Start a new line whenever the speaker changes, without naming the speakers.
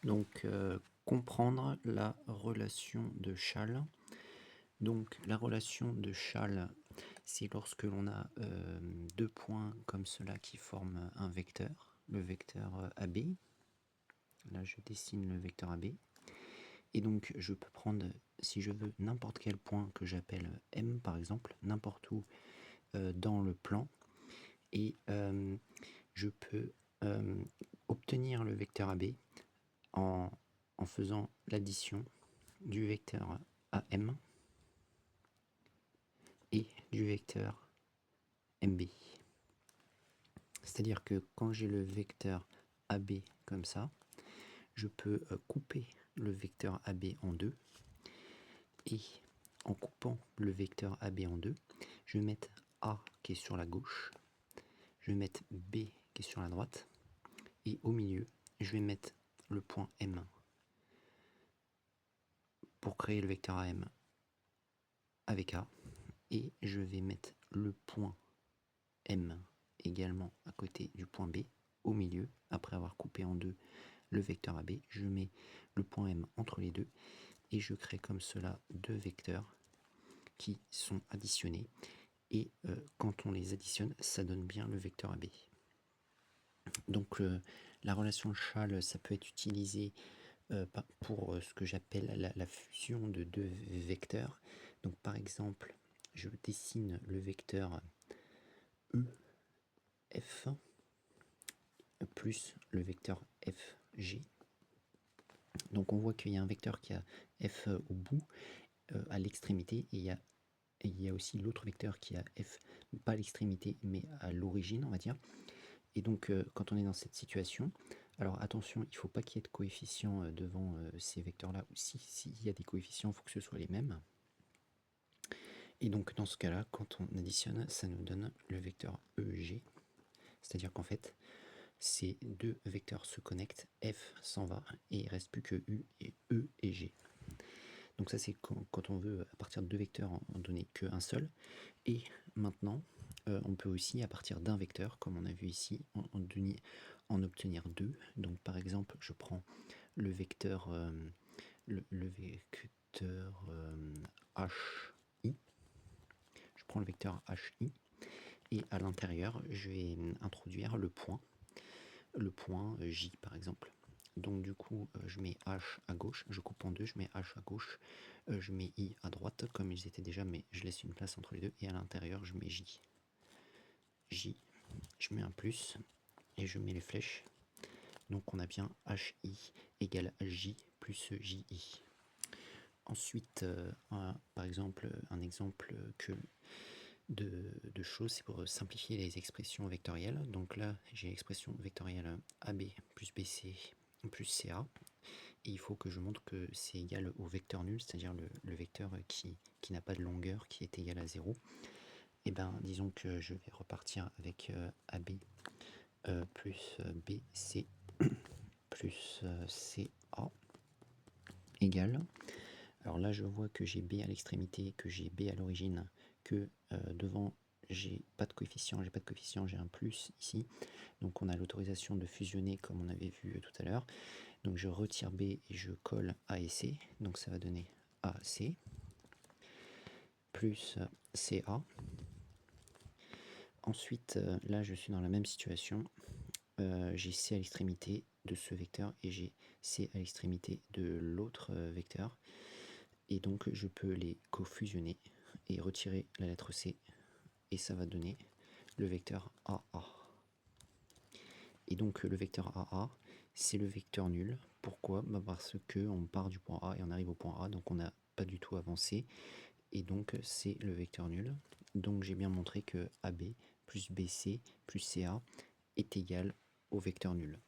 Donc, comprendre la relation de Chasles. Donc, la relation de Chasles, c'est lorsque l'on a deux points comme cela qui forment un vecteur, le vecteur AB. Là, je dessine le vecteur AB. Et donc, je peux prendre, si je veux, n'importe quel point que j'appelle M, par exemple, n'importe où dans le plan. Et je peux obtenir le vecteur AB en faisant l'addition du vecteur AM et du vecteur MB. C'est-à-dire que quand j'ai le vecteur AB comme ça, je peux couper le vecteur AB en deux, et en coupant le vecteur AB en deux, je vais mettre A qui est sur la gauche, je vais mettre B qui est sur la droite, et au milieu, je vais mettre le point M pour créer le vecteur AM avec A, et je vais mettre le point M également à côté du point B, au milieu, après avoir coupé en deux le vecteur AB, je mets le point M entre les deux, et je crée comme cela deux vecteurs qui sont additionnés, et quand on les additionne, ça donne bien le vecteur AB. Donc la relation de Chasles, ça peut être utilisé pour ce que j'appelle la fusion de deux vecteurs. Donc par exemple, je dessine le vecteur EF plus le vecteur FG. Donc on voit qu'il y a un vecteur qui a F au bout, à l'extrémité, et il y a aussi l'autre vecteur qui a F, pas à l'extrémité, mais à l'origine, on va dire. Et donc quand on est dans cette situation, alors attention, il ne faut pas qu'il y ait de coefficients devant ces vecteurs-là, ou s'il y a des coefficients, il faut que ce soit les mêmes. Et donc dans ce cas-là, quand on additionne, ça nous donne le vecteur EG, c'est-à-dire qu'en fait, ces deux vecteurs se connectent, F s'en va, et il ne reste plus que U et E et G. Donc ça c'est quand on veut à partir de deux vecteurs en donner qu'un seul. Et maintenant, on peut aussi à partir d'un vecteur, comme on a vu ici, en obtenir deux. Donc par exemple, je prends le vecteur, HI. Je prends le vecteur HI, et à l'intérieur, je vais introduire le point J par exemple. Donc du coup, je mets H à gauche, je coupe en deux, je mets H à gauche, je mets I à droite, comme ils étaient déjà, mais je laisse une place entre les deux, et à l'intérieur, je mets J. Je mets un plus, et je mets les flèches. Donc on a bien HI égale J plus JI. Ensuite, par exemple, un exemple de choses, c'est pour simplifier les expressions vectorielles. Donc là, j'ai l'expression vectorielle AB plus BC plus CA, et il faut que je montre que c'est égal au vecteur nul, c'est-à-dire le vecteur qui n'a pas de longueur, qui est égal à 0. Et bien, disons que je vais repartir avec AB plus BC plus CA égale. Alors là, je vois que j'ai B à l'extrémité, que j'ai B à l'origine, que devant, j'ai pas de coefficient, j'ai un plus ici. Donc on a l'autorisation de fusionner comme on avait vu tout à l'heure. Donc je retire B et je colle A et C. Donc ça va donner AC plus CA. Ensuite, là, je suis dans la même situation. J'ai C à l'extrémité de ce vecteur et j'ai C à l'extrémité de l'autre vecteur. Et donc, je peux les cofusionner et retirer la lettre C. Et ça va donner le vecteur AA. Et donc, le vecteur AA, c'est le vecteur nul. Pourquoi? Parce qu'on part du point A et on arrive au point A. Donc, on n'a pas du tout avancé. Et donc, c'est le vecteur nul. Donc, j'ai bien montré que AB plus BC plus CA est égal au vecteur nul.